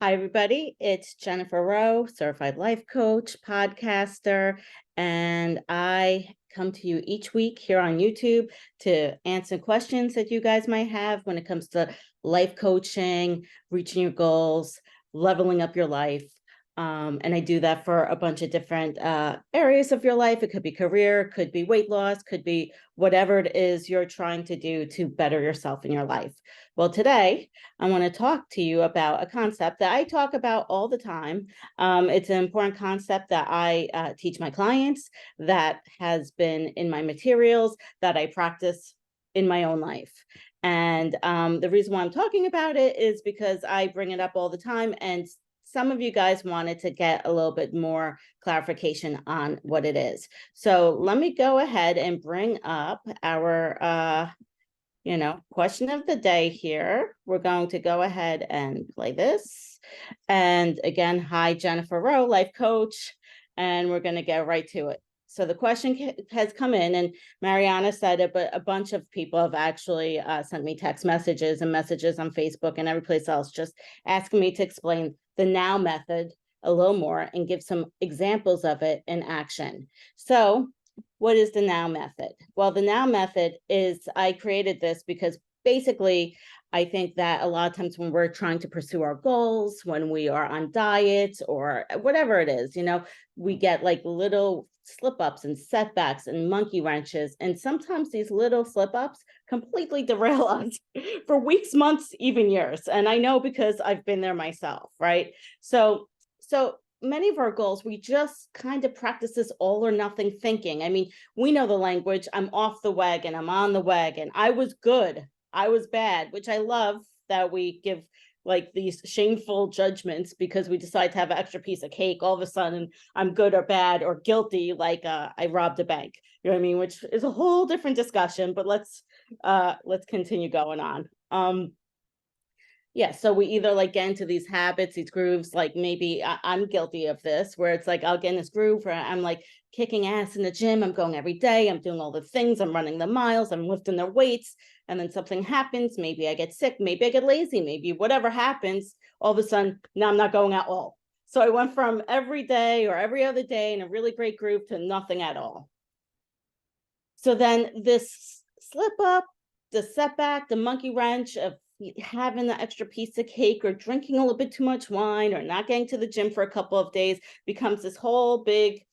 Hi, everybody. It's Jennifer Rowe, certified life coach, podcaster, and I come to you each week here on YouTube to answer questions that you guys might have when it comes to life coaching, reaching your goals, leveling up your life. And I do that for a bunch of different areas of your life. It could be career, could be weight loss, could be whatever it is you're trying to do to better yourself in your life. Well, today, I want to talk to you about a concept that I talk about all the time. It's an important concept that I teach my clients, that has been in my materials, that I practice in my own life. And the reason why I'm talking about it is because I bring it up all the time, and some of you guys wanted to get a little bit more clarification on what it is. So let me go ahead and bring up our question of the day here. We're going to go ahead and play this. And again, hi, Jennifer Rowe, life coach, and we're going to get right to it. So the question has come in, and Mariana said it, but a bunch of people have actually sent me text messages and messages on Facebook and every place else, just asking me to explain the now method a little more and give some examples of it in action. So what is the now method? Well, the now method is, I created this because basically I think that a lot of times when we're trying to pursue our goals, when we are on diets or whatever it is, we get like little slip ups and setbacks and monkey wrenches. And sometimes these little slip ups completely derail us for weeks, months, even years. And I know because I've been there myself, right? So many of our goals, we just kind of practice this all or nothing thinking. I mean, we know the language. I'm off the wagon. I'm on the wagon. I was good. I was bad, which I love that we give like these shameful judgments because we decide to have an extra piece of cake. All of a sudden, I'm good or bad or guilty, like I robbed a bank. You know what I mean? Which is a whole different discussion. But let's continue going on. Yeah, so we either like get into these habits, these grooves, like maybe I'm guilty of this, where it's like I'll get in this groove where I'm like kicking ass in the gym. I'm going every day. I'm doing all the things. I'm running the miles. I'm lifting the weights. And then something happens. Maybe I get sick. Maybe I get lazy. Maybe whatever happens, all of a sudden, now I'm not going at all. So I went from every day or every other day in a really great groove to nothing at all. So then this slip up, the setback, the monkey wrench of having the extra piece of cake or drinking a little bit too much wine or not getting to the gym for a couple of days becomes this whole big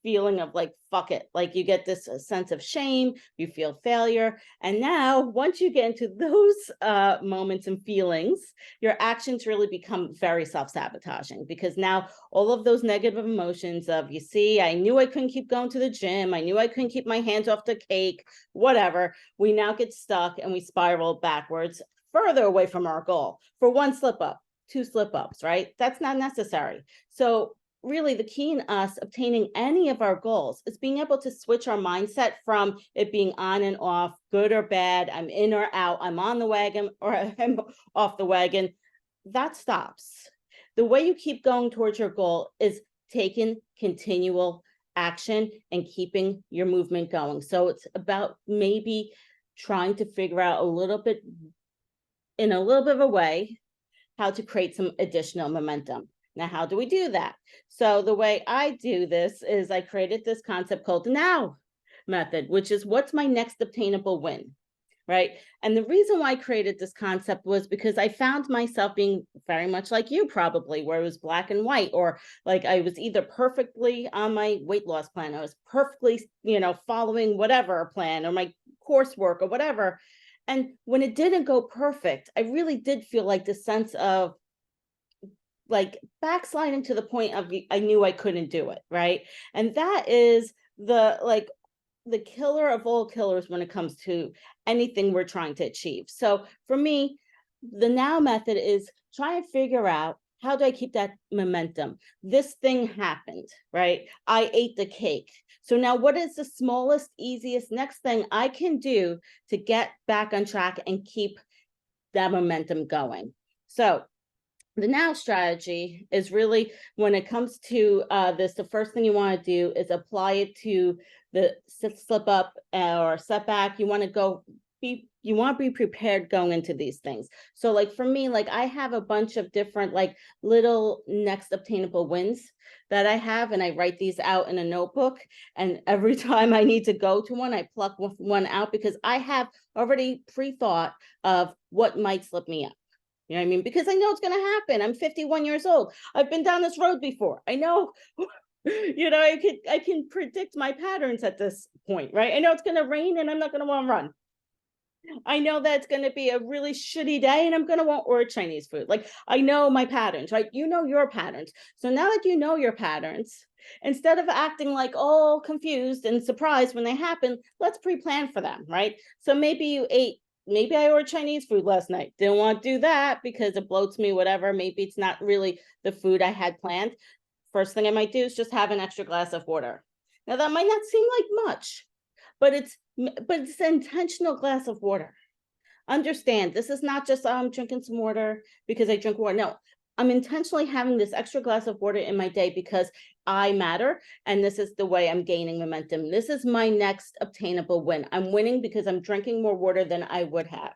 feeling of like, fuck it. Like you get this sense of shame, you feel failure. And now once you get into those moments and feelings, your actions really become very self-sabotaging because now all of those negative emotions of, you see, I knew I couldn't keep going to the gym. I knew I couldn't keep my hands off the cake, whatever. We now get stuck and we spiral backwards further away from our goal for one slip up, two slip ups, right? That's not necessary. So really the key in us obtaining any of our goals is being able to switch our mindset from it being on and off, good or bad, I'm in or out, I'm on the wagon or I'm off the wagon. That stops. The way you keep going towards your goal is taking continual action and keeping your movement going. So it's about maybe trying to figure out in a little bit of a way how to create some additional momentum. Now, how do we do that? So the way I do this is I created this concept called the now method, which is what's my next obtainable win, right? And the reason why I created this concept was because I found myself being very much like you probably, where it was black and white, or like I was either perfectly on my weight loss plan, I was perfectly, following whatever plan or my coursework or whatever. And when it didn't go perfect, I really did feel like the sense of like backsliding to the point of I knew I couldn't do it, right? And that is the killer of all killers when it comes to anything we're trying to achieve. So for me, the now method is try and figure out, how do I keep that momentum? This thing happened, right? I ate the cake. So now what is the smallest, easiest next thing I can do to get back on track and keep that momentum going? So the now strategy is really, when it comes to this, the first thing you want to do is apply it to the slip up or setback. You want to be you want to be prepared going into these things. So like for me, like I have a bunch of different like little next obtainable wins that I have, and I write these out in a notebook. And every time I need to go to one, I pluck one out because I have already pre-thought of what might slip me up. You know what I mean? Because I know it's going to happen. I'm 51 years old. I've been down this road before. I know, I can predict my patterns at this point, right? I know it's going to rain and I'm not going to want to run. I know that it's going to be a really shitty day and I'm going to want to order Chinese food. Like I know my patterns, right? You know your patterns. So now that you know your patterns, instead of acting like all confused and surprised when they happen, let's pre-plan for them, right? So maybe I ordered Chinese food last night. Didn't want to do that because it bloats me, whatever. Maybe it's not really the food I had planned. First thing I might do is just have an extra glass of water. Now that might not seem like much, but it's an intentional glass of water. Understand, this is not just I'm drinking some water because I drink water. No, I'm intentionally having this extra glass of water in my day because I matter, and this is the way I'm gaining momentum. This is my next obtainable win. I'm winning because I'm drinking more water than I would have.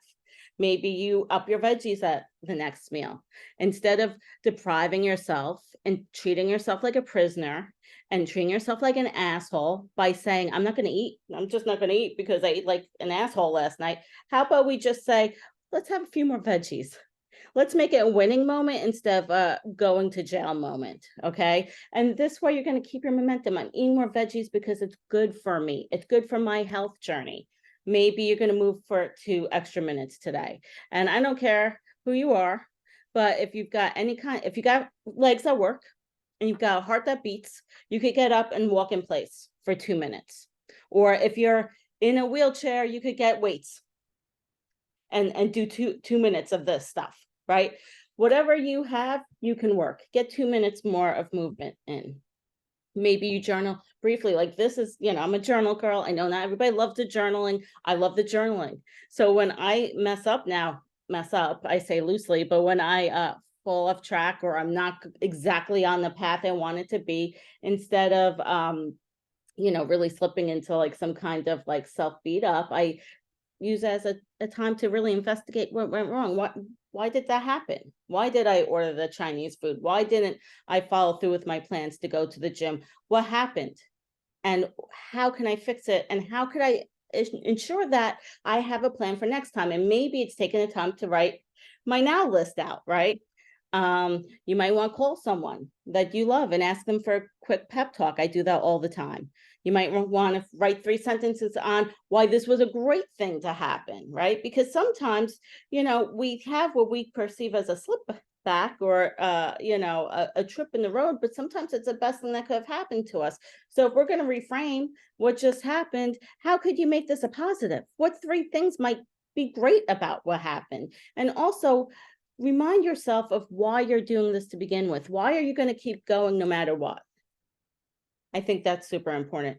Maybe you up your veggies at the next meal. Instead of depriving yourself and treating yourself like a prisoner and treating yourself like an asshole by saying, I'm not going to eat. I'm just not going to eat because I ate like an asshole last night. How about we just say, let's have a few more veggies. Let's make it a winning moment instead of a going to jail moment. Okay. And this way you're going to keep your momentum. I'm eating more veggies because it's good for me. It's good for my health journey. Maybe you're going to move for 2 extra minutes today. And I don't care who you are, but if you got legs that work and you've got a heart that beats, you could get up and walk in place for 2 minutes. Or if you're in a wheelchair, you could get weights and do 2 minutes of this stuff, right? Whatever you have, you can work. Get 2 minutes more of movement in. Maybe you journal briefly. Like this is, I'm a journal girl. I know not everybody loves the journaling. I love the journaling. So when I mess up, I say loosely, but when I fall off track or I'm not exactly on the path I wanted to be, instead of really slipping into like some kind of like self beat up, I use as a time to really investigate what went wrong. Why did that happen? Why did I order the Chinese food? Why didn't I follow through with my plans to go to the gym? What happened? And how can I fix it? And how could I ensure that I have a plan for next time? And maybe it's taking the time to write my now list out, right? You might want to call someone that you love and ask them for a quick pep talk. I do that all the time. You might want to write 3 sentences on why this was a great thing to happen, right? Because sometimes, we have what we perceive as a slip back or, a trip in the road, but sometimes it's the best thing that could have happened to us. So if we're going to reframe what just happened, how could you make this a positive? What 3 things might be great about what happened? And also, remind yourself of why you're doing this to begin with. Why are you going to keep going no matter what? I think that's super important.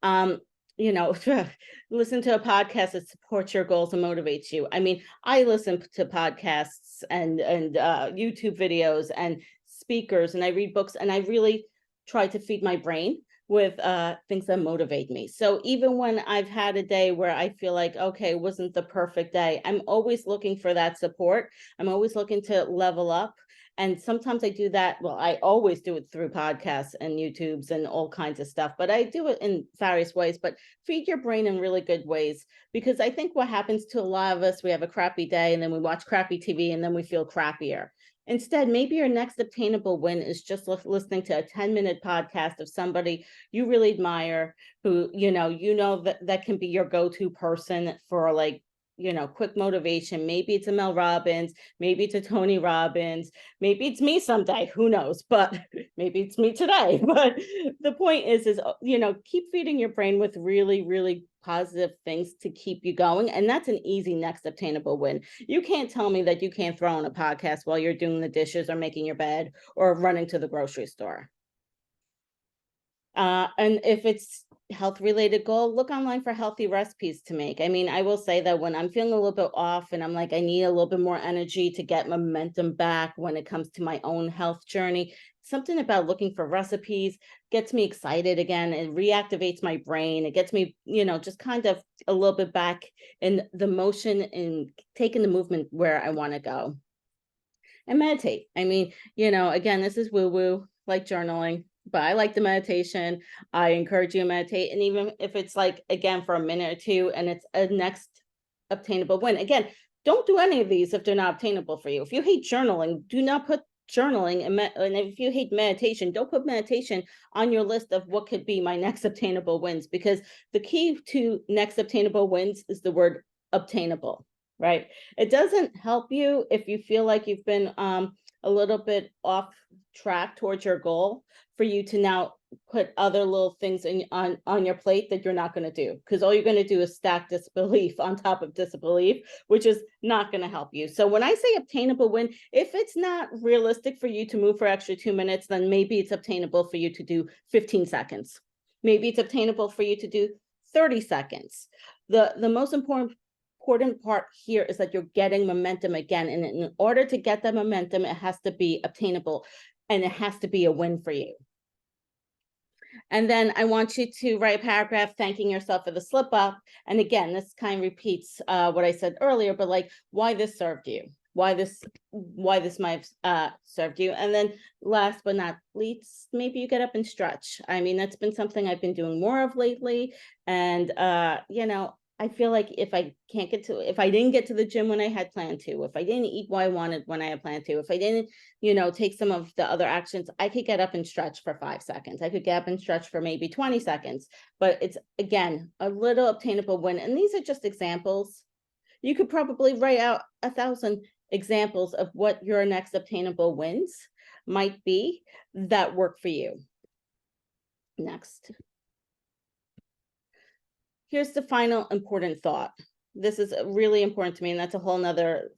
Listen to a podcast that supports your goals and motivates you. I mean, I listen to podcasts and YouTube videos and speakers, and I read books, and I really try to feed my brain with things that motivate me. So even when I've had a day where I feel like, okay, it wasn't the perfect day, I'm always looking for that support. I'm always looking to level up. And sometimes I do that. Well, I always do it through podcasts and YouTubes and all kinds of stuff, but I do it in various ways. But feed your brain in really good ways, because I think what happens to a lot of us, we have a crappy day and then we watch crappy TV and then we feel crappier. Instead, maybe your next obtainable win is just listening to a 10-minute podcast of somebody you really admire, who, that can be your go-to person for like, quick motivation. Maybe it's a Mel Robbins, maybe it's a Tony Robbins, maybe it's me someday, who knows, but maybe it's me today. But the point is, keep feeding your brain with really, really positive things to keep you going. And that's an easy next obtainable win. You can't tell me that you can't throw on a podcast while you're doing the dishes or making your bed or running to the grocery store. And if it's health related goal, look online for healthy recipes to make. I mean, I will say that when I'm feeling a little bit off and I'm like, I need a little bit more energy to get momentum back when it comes to my own health journey, something about looking for recipes gets me excited again. It reactivates my brain. It gets me, just kind of a little bit back in the motion and taking the movement where I want to go. And meditate. I mean, again, this is woo-woo, like journaling, but I like the meditation. I encourage you to meditate. And even if it's like, again, for a minute or two, and it's a next obtainable win. Again, don't do any of these if they're not obtainable for you. If you hate journaling, do not put journaling, and if you hate meditation, don't put meditation on your list of what could be my next obtainable wins, because the key to next obtainable wins is the word obtainable, right? It doesn't help you if you feel like you've been a little bit off track towards your goal for you to now put other little things on your plate that you're not going to do, because all you're going to do is stack disbelief on top of disbelief, which is not going to help you. So when I say obtainable win, if it's not realistic for you to move for extra 2 minutes, then maybe it's obtainable for you to do 15 seconds. Maybe it's obtainable for you to do 30 seconds. The most important part here is that you're getting momentum again. And in order to get that momentum, it has to be obtainable and it has to be a win for you. And then I want you to write a paragraph thanking yourself for the slip up. And again, this kind of repeats what I said earlier, but like why this served you, why this might have served you. And then last but not least, maybe you get up and stretch. I mean, that's been something I've been doing more of lately. And, I feel like if I didn't get to the gym when I had planned to, if I didn't eat what I wanted when I had planned to, if I didn't, take some of the other actions, I could get up and stretch for 5 seconds. I could get up and stretch for maybe 20 seconds, but it's, again, a little obtainable win. And these are just examples. You could probably write out 1,000 examples of what your next obtainable wins might be that work for you. Next. Here's the final important thought. This is really important to me, and that's a whole nother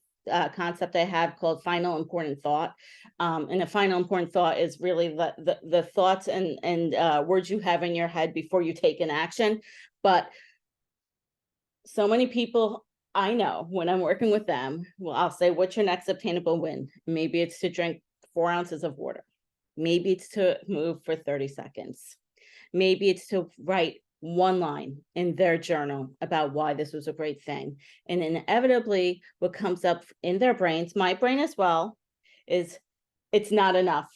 concept I have called final important thought. And a final important thought is really the thoughts and words you have in your head before you take an action. But so many people I know, when I'm working with them, well, I'll say, what's your next obtainable win? Maybe it's to drink 4 ounces of water. Maybe it's to move for 30 seconds. Maybe it's to write 1 line in their journal about why this was a great thing. And inevitably, what comes up in their brains, my brain as well, is it's not enough.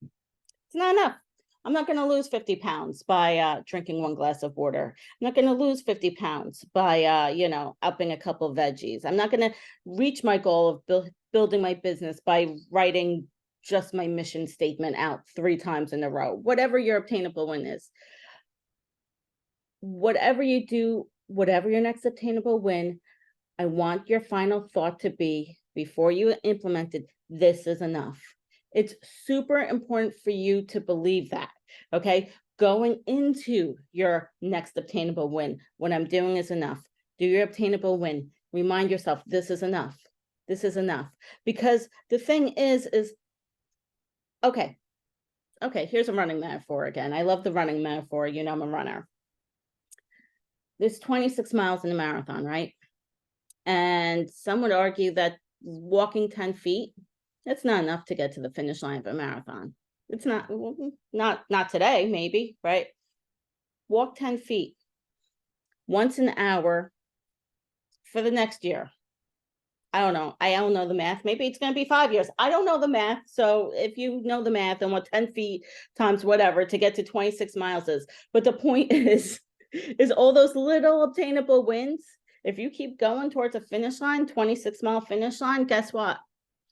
It's not enough. I'm not going to lose 50 pounds by drinking 1 glass of water. I'm not going to lose 50 pounds by, upping a couple of veggies. I'm not going to reach my goal of building my business by writing just my mission statement out 3 times in a row. Whatever your obtainable win is. Whatever you do, whatever your next obtainable win, I want your final thought to be, before you implement it, this is enough. It's super important for you to believe that, okay? Going into your next obtainable win, what I'm doing is enough. Do your obtainable win. Remind yourself, this is enough. This is enough. Because the thing is, okay, here's a running metaphor again. I love the running metaphor. I'm a runner. There's 26 miles in a marathon, right? And some would argue that walking 10 feet, that's not enough to get to the finish line of a marathon. It's not today, maybe, right? Walk 10 feet once an hour for the next year. I don't know. I don't know the math. Maybe it's going to be 5 years. I don't know the math. So if you know the math and what 10 feet times whatever to get to 26 miles is. But the point is all those little obtainable wins. If you keep going towards a finish line, 26-mile finish line, guess what?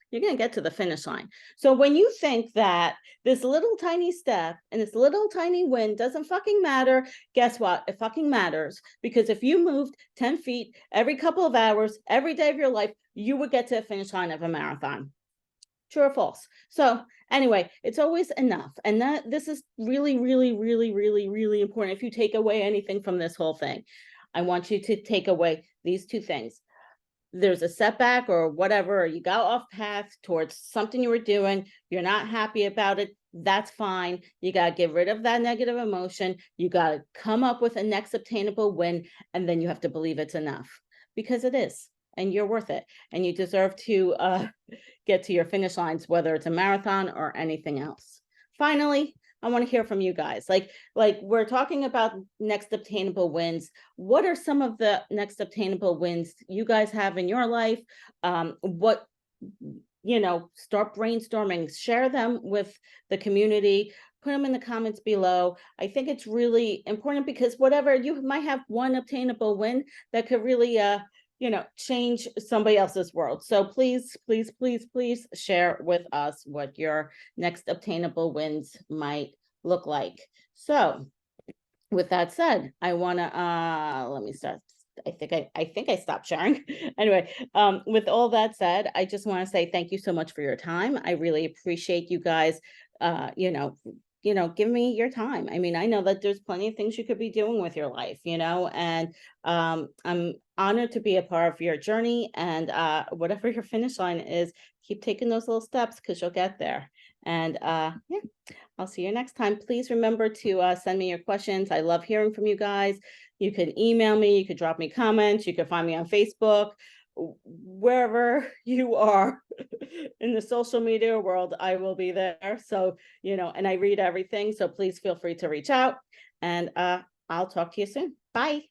You're going to get to the finish line. So when you think that this little tiny step and this little tiny win doesn't fucking matter, guess what? It fucking matters. Because if you moved 10 feet every couple of hours, every day of your life, you would get to the finish line of a marathon. True or false? So anyway, it's always enough. And this is really, really, really, really, really important. If you take away anything from this whole thing, I want you to take away these 2 things. There's a setback or whatever, or you got off path towards something you were doing, you're not happy about it. that's fine. You got to get rid of that negative emotion. You got to come up with a next obtainable win, and then you have to believe it's enough, because it is, and you're worth it, and you deserve to get to your finish lines, whether it's a marathon or anything else. Finally, I want to hear from you guys. Like we're talking about next obtainable wins. What are some of the next obtainable wins you guys have in your life? What, start brainstorming, share them with the community, put them in the comments below. I think it's really important, because whatever, you might have one obtainable win that could really change somebody else's world. So please, please, please, please share with us what your next obtainable wins might look like. So with that said, I want to let me start. I think I stopped sharing. Anyway, with all that said, I just want to say thank you so much for your time. I really appreciate you guys give me your time. I mean, I know that there's plenty of things you could be doing with your life, and I'm honored to be a part of your journey, and whatever your finish line is, keep taking those little steps, because you'll get there. And yeah, I'll see you next time. Please remember to send me your questions. I love hearing from you guys. You can email me, you could drop me comments, you can find me on Facebook, wherever you are in the social media world, I will be there. So, and I read everything. So please feel free to reach out, and I'll talk to you soon. Bye.